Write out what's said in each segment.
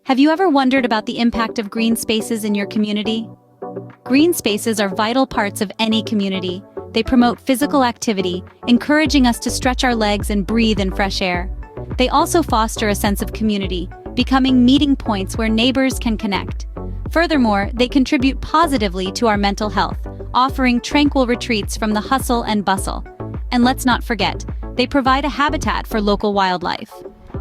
Have you ever wondered about the impact of green spaces in your community? Green spaces are vital parts of any community. They promote physical activity, encouraging us to stretch our legs and breathe in fresh air. They also foster a sense of community, becoming meeting points where neighbors can connect. Furthermore, they contribute positively to our mental health, offering tranquil retreats from the hustle and bustle. And let's not forget, they provide a habitat for local wildlife.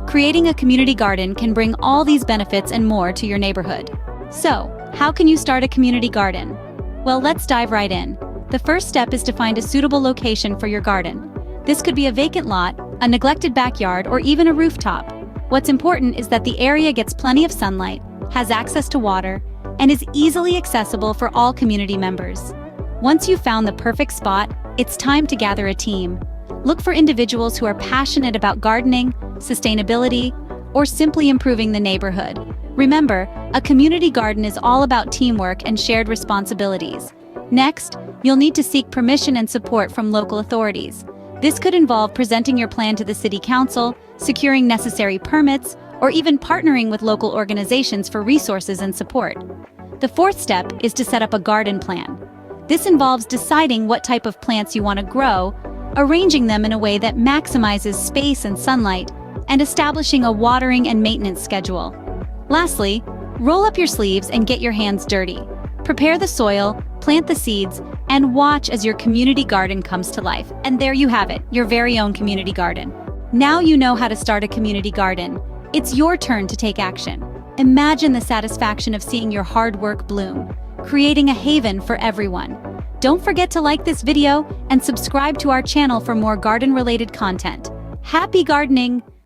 Creating a community garden can bring all these benefits and more to your neighborhood. So, how can you start a community garden? Well, let's dive right in. The first step is to find a suitable location for your garden. This could be a vacant lot, a neglected backyard, or even a rooftop. What's important is that the area gets plenty of sunlight, has access to water, and is easily accessible for all community members. Once you've found the perfect spot, it's time to gather a team. Look for individuals who are passionate about gardening, sustainability, or simply improving the neighborhood. Remember, a community garden is all about teamwork and shared responsibilities. Next, you'll need to seek permission and support from local authorities. This could involve presenting your plan to the city council, securing necessary permits, or even partnering with local organizations for resources and support. The fourth step is to set up a garden plan. This involves deciding what type of plants you want to grow, arranging them in a way that maximizes space and sunlight, and establishing a watering and maintenance schedule. Lastly, roll up your sleeves and get your hands dirty. Prepare the soil, plant the seeds, and watch as your community garden comes to life. And there you have it, your very own community garden. Now you know how to start a community garden. It's your turn to take action. Imagine the satisfaction of seeing your hard work bloom, creating a haven for everyone. Don't forget to like this video and subscribe to our channel for more garden-related content. Happy gardening!